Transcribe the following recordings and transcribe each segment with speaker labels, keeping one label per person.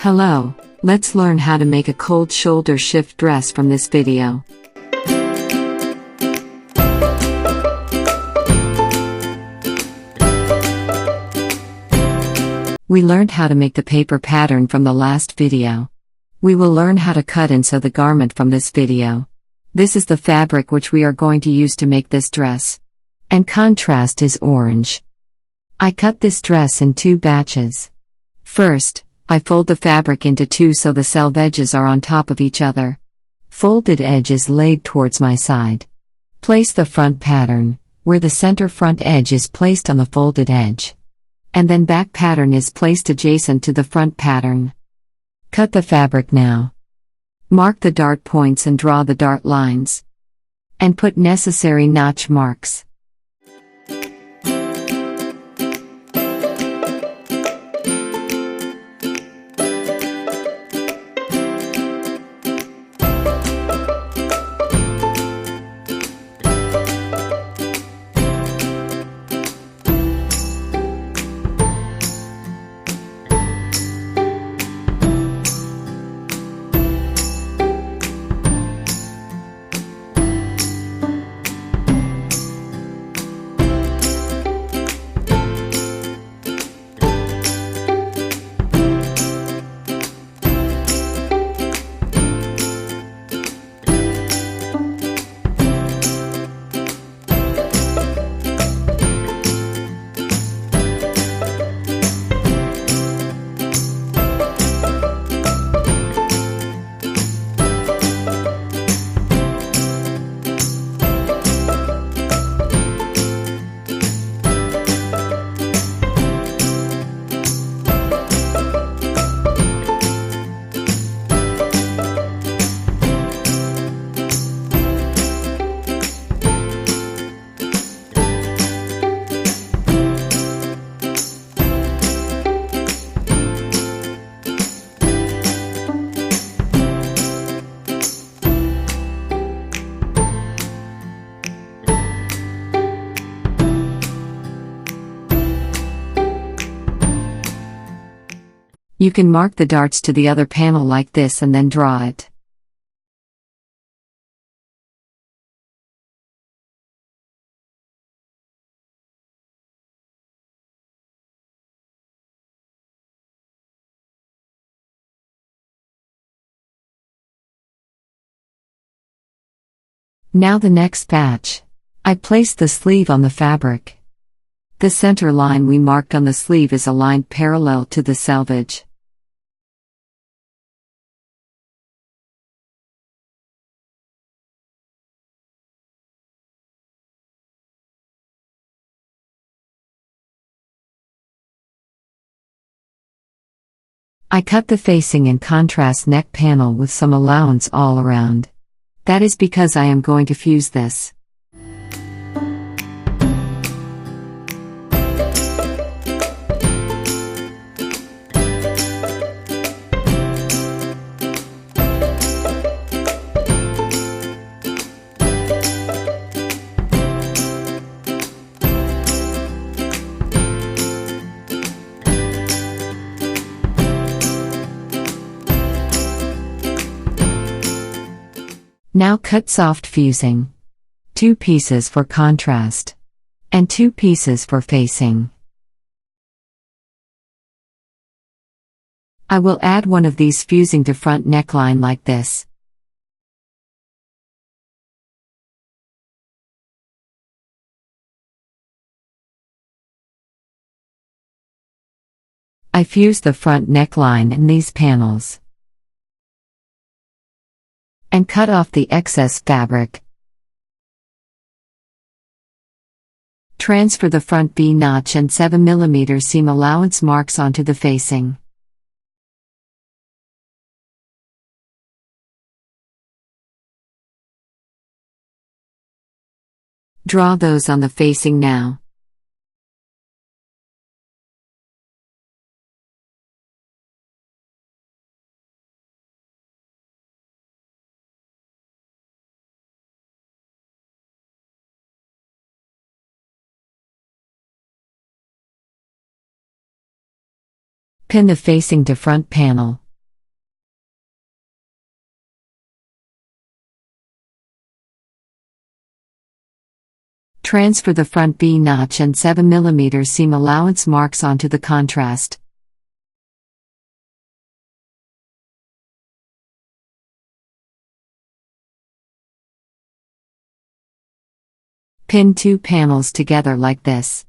Speaker 1: Hello, let's learn how to make a cold shoulder shift dress from this video. We learned how to make the paper pattern from the last video. We will learn how to cut and sew the garment from this video. This is the fabric which we are going to use to make this dress. And contrast is orange. I cut this dress in 2 batches. First, I fold the fabric into 2 so the selved edges are on top of each other. Folded edge is laid towards my side. Place the front pattern, where the center front edge is placed on the folded edge. And then back pattern is placed adjacent to the front pattern. Cut the fabric now. Mark the dart points and draw the dart lines. And put necessary notch marks. You can mark the darts to the other panel like this and then draw it. Now the next batch. I place the sleeve on the fabric. The center line we marked on the sleeve is aligned parallel to the selvage. I cut the facing and contrast neck panel with some allowance all around. That is because I am going to fuse this. Now cut soft fusing. 2 pieces for contrast. And 2 pieces for facing. I will add one of these fusing to front neckline like this. I fuse the front neckline in these panels. And cut off the excess fabric. Transfer the front V-notch and 7mm seam allowance marks onto the facing. Draw those on the facing now. Pin the facing to front panel. Transfer the front B notch and 7mm seam allowance marks onto the contrast. Pin 2 panels together like this.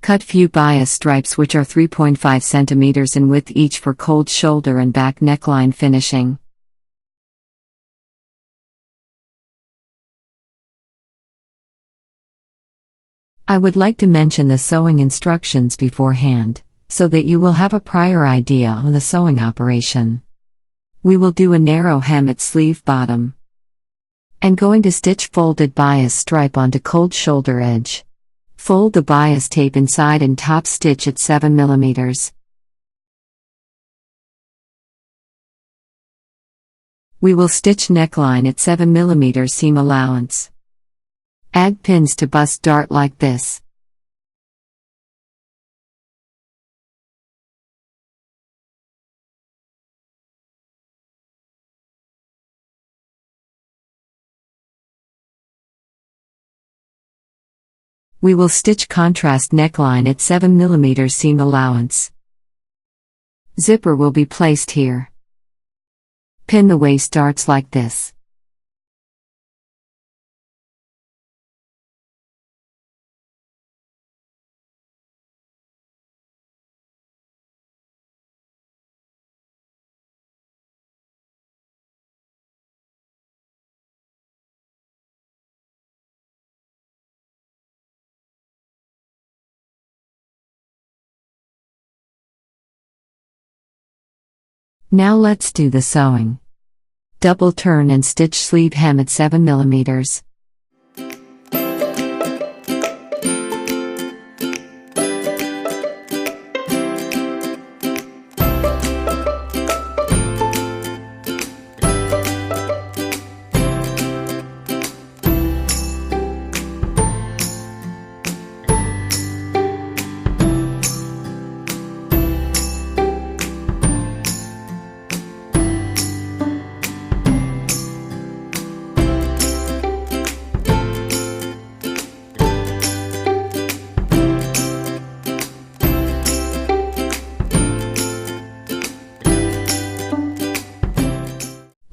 Speaker 1: Cut few bias stripes which are 3.5 centimeters in width each for cold shoulder and back neckline finishing. I would like to mention the sewing instructions beforehand, so that you will have a prior idea on the sewing operation. We will do a narrow hem at sleeve bottom. And going to stitch folded bias stripe onto cold shoulder edge. Fold the bias tape inside and top stitch at 7mm. We will stitch neckline at 7mm seam allowance. Add pins to bust dart like this. We will stitch contrast neckline at 7mm seam allowance. Zipper will be placed here. Pin the waist darts like this. Now let's do the sewing. Double turn and stitch sleeve hem at 7mm.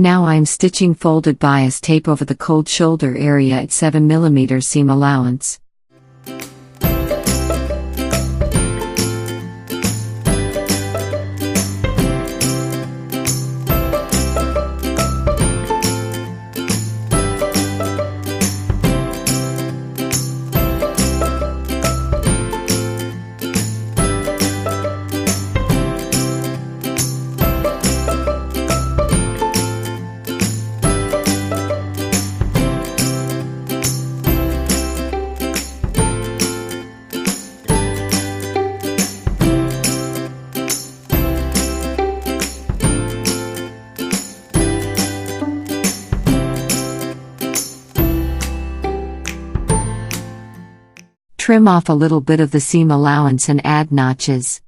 Speaker 1: Now I'm stitching folded bias tape over the cold shoulder area at 7mm seam allowance. Trim off a little bit of the seam allowance and add notches.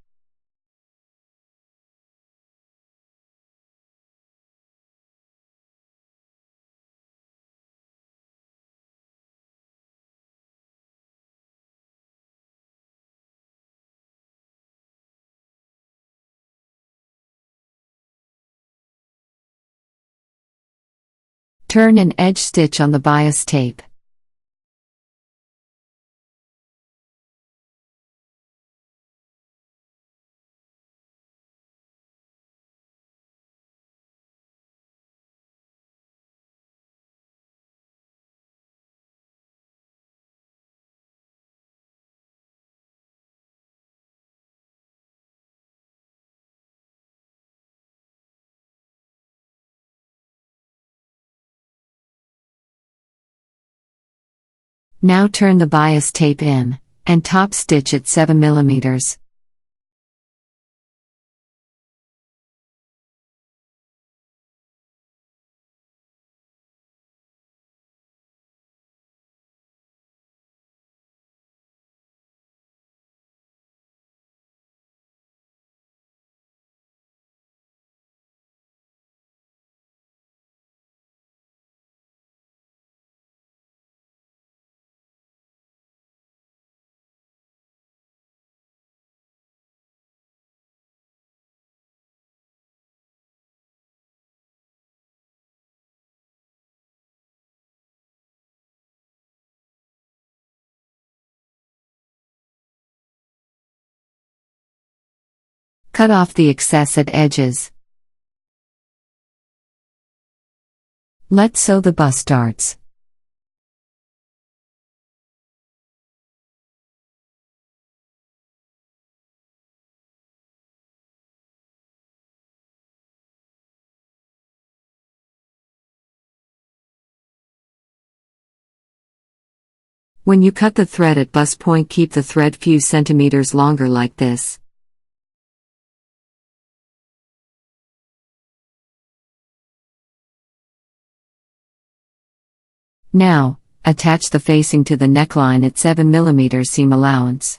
Speaker 1: Turn and edge stitch on the bias tape. Now turn the bias tape in, and top stitch at 7mm. Cut off the excess at edges. Let's sew the bust darts. When you cut the thread at bust point, keep the thread few centimeters longer like this. Now, attach the facing to the neckline at 7 mm seam allowance.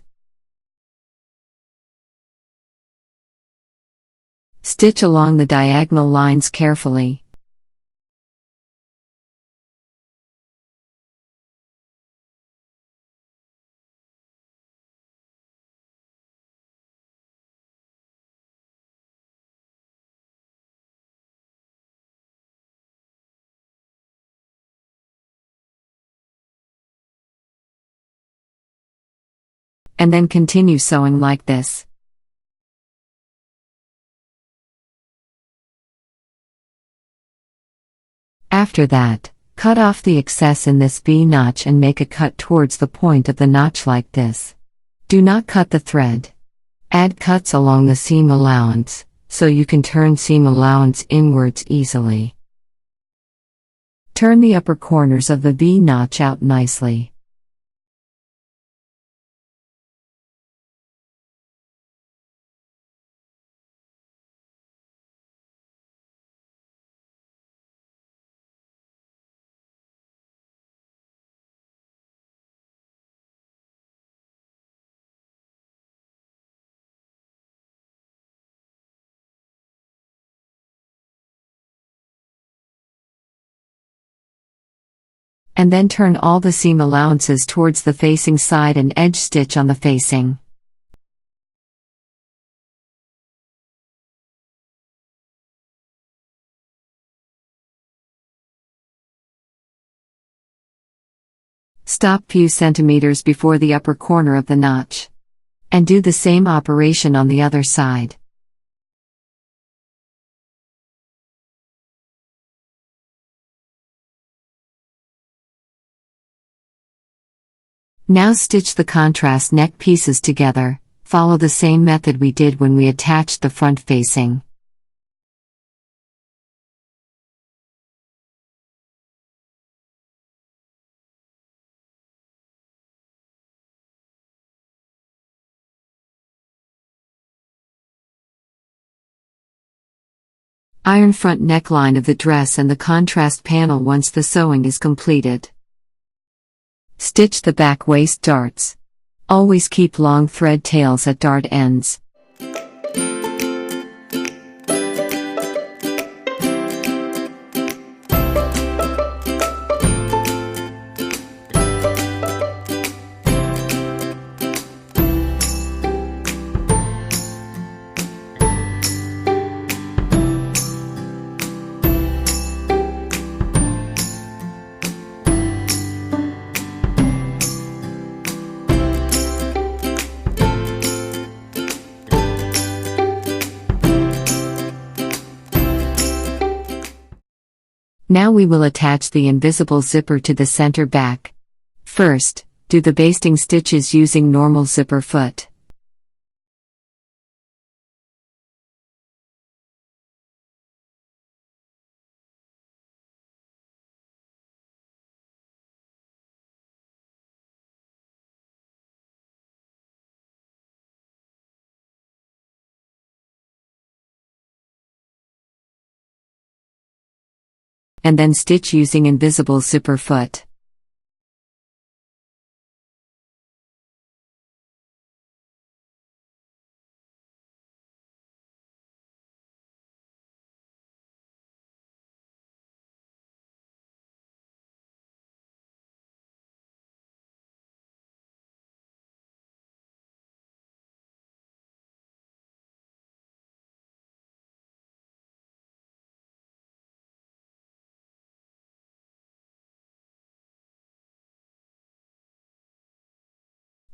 Speaker 1: Stitch along the diagonal lines carefully. And then continue sewing like this. After that, cut off the excess in this V-notch and make a cut towards the point of the notch like this. Do not cut the thread. Add cuts along the seam allowance, so you can turn seam allowance inwards easily. Turn the upper corners of the V-notch out nicely. And then turn all the seam allowances towards the facing side and edge stitch on the facing. Stop few centimeters before the upper corner of the notch. And do the same operation on the other side. Now stitch the contrast neck pieces together. Follow the same method we did when we attached the front facing. Iron front neckline of the dress and the contrast panel once the sewing is completed. Stitch the back waist darts. Always keep long thread tails at dart ends. Now we will attach the invisible zipper to the center back. First, do the basting stitches using normal zipper foot. And then stitch using invisible zipper foot.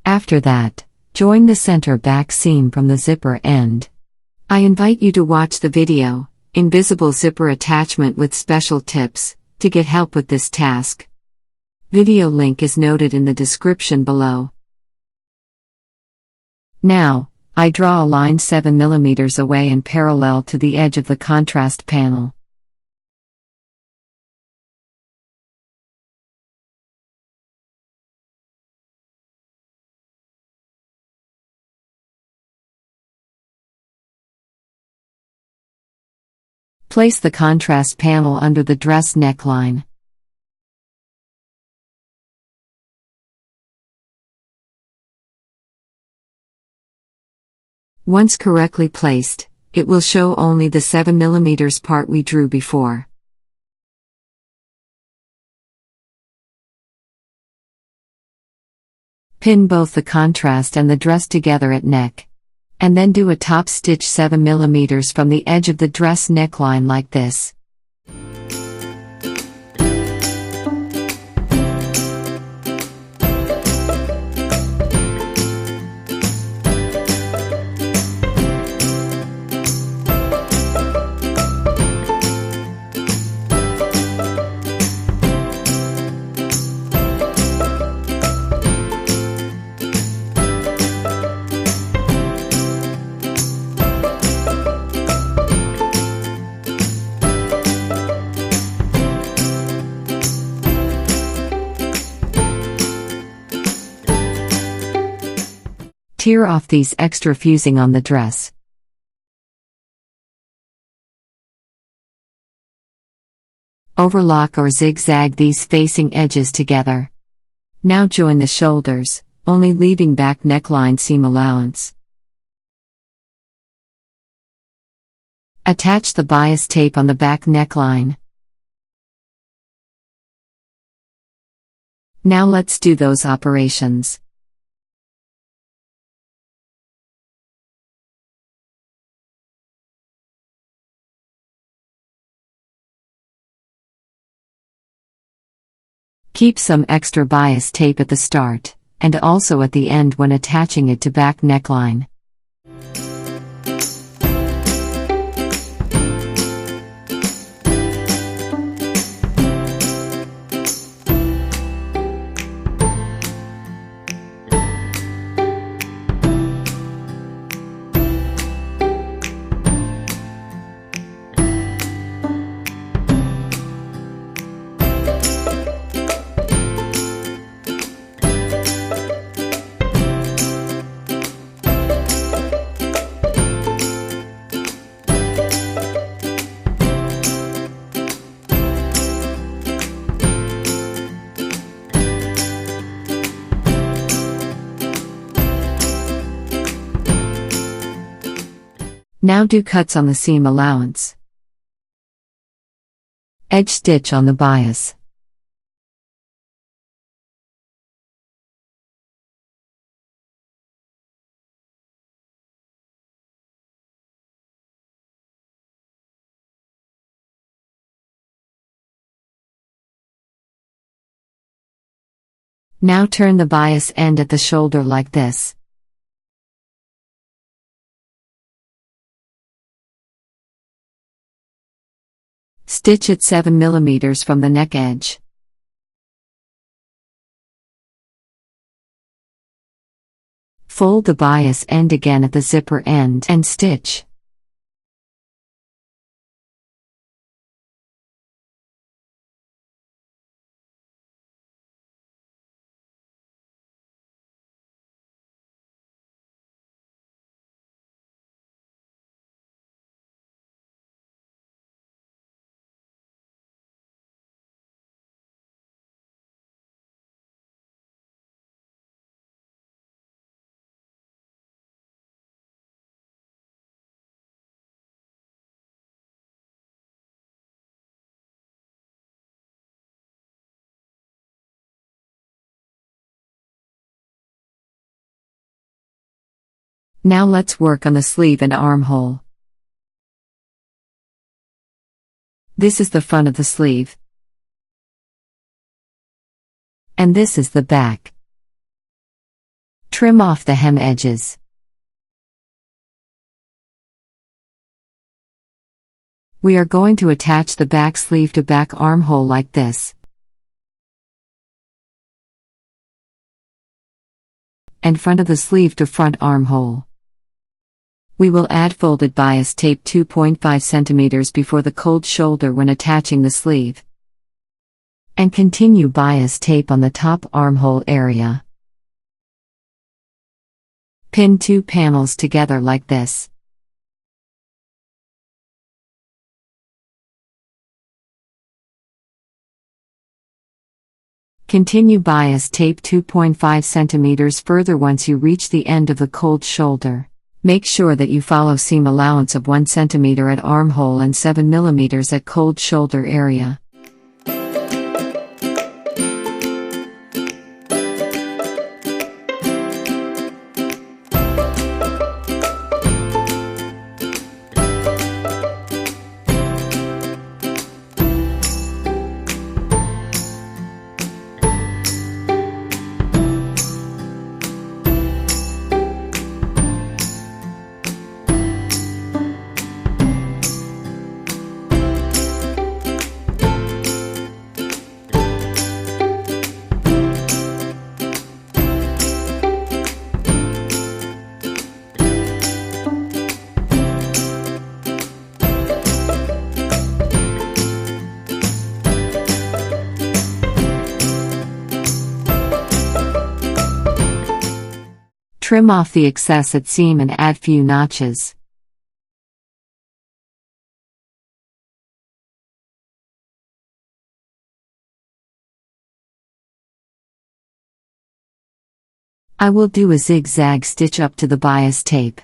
Speaker 1: After that, join the center back seam from the zipper end. I invite you to watch the video, Invisible Zipper Attachment with Special Tips, to get help with this task. Video link is noted in the description below. Now, I draw a line 7 mm away and parallel to the edge of the contrast panel. Place the contrast panel under the dress neckline. Once correctly placed, it will show only the 7 mm part we drew before. Pin both the contrast and the dress together at neck. And then do a top stitch 7 mm from the edge of the dress neckline like this. Tear off these extra fusing on the dress. Overlock or zigzag these facing edges together. Now join the shoulders, only leaving back neckline seam allowance. Attach the bias tape on the back neckline. Now let's do those operations. Keep some extra bias tape at the start, and also at the end when attaching it to back neckline. Now do cuts on the seam allowance. Edge stitch on the bias. Now turn the bias end at the shoulder like this. Stitch at 7 mm from the neck edge. Fold the bias end again at the zipper end and stitch. Now let's work on the sleeve and armhole. This is the front of the sleeve. And this is the back. Trim off the hem edges. We are going to attach the back sleeve to back armhole like this. And front of the sleeve to front armhole. We will add folded bias tape 2.5 centimeters before the cold shoulder when attaching the sleeve. And continue bias tape on the top armhole area. Pin 2 panels together like this. Continue bias tape 2.5 centimeters further once you reach the end of the cold shoulder. Make sure that you follow seam allowance of 1 centimeter at armhole and 7 millimeters at cold shoulder area. Trim off the excess at seam and add few notches. I will do a zigzag stitch up to the bias tape.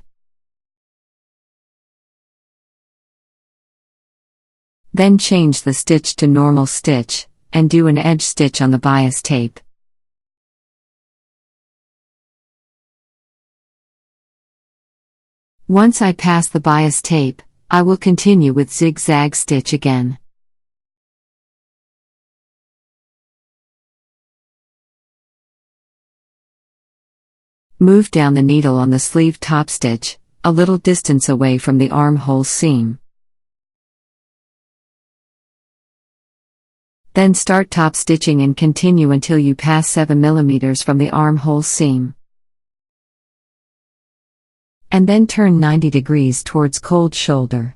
Speaker 1: Then change the stitch to normal stitch, and do an edge stitch on the bias tape. Once I pass the bias tape, I will continue with zigzag stitch again. Move down the needle on the sleeve top stitch, a little distance away from the armhole seam. Then start top stitching and continue until you pass 7 millimeters from the armhole seam. And then turn 90 degrees towards cold shoulder.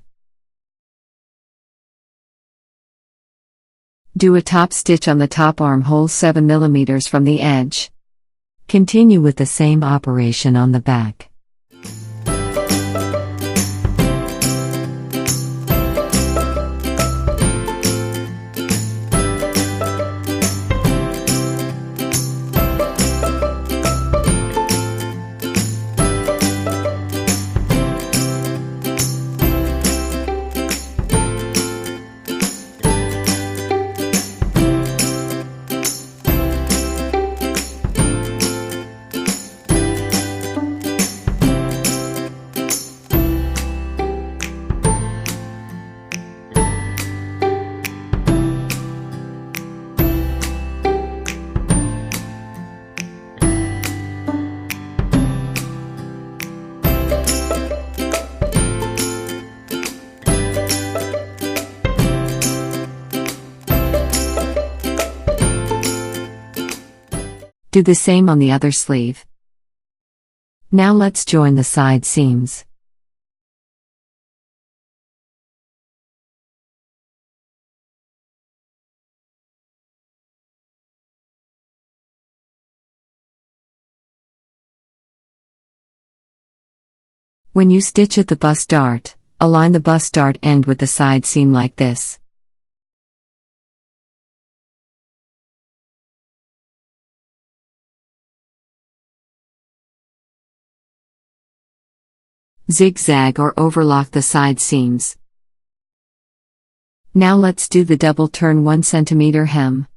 Speaker 1: Do a top stitch on the top armhole 7 millimeters from the edge. Continue with the same operation on the back. Do the same on the other sleeve. Now let's join the side seams. When you stitch at the bust dart, align the bust dart end with the side seam like this. Zigzag or overlock the side seams. Now let's do the double turn 1 centimeter hem.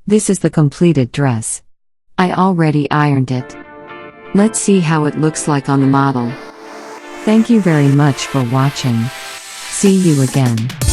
Speaker 1: This is the completed dress. I already ironed it. Let's see how it looks like on the model. Thank you very much for watching. See you again.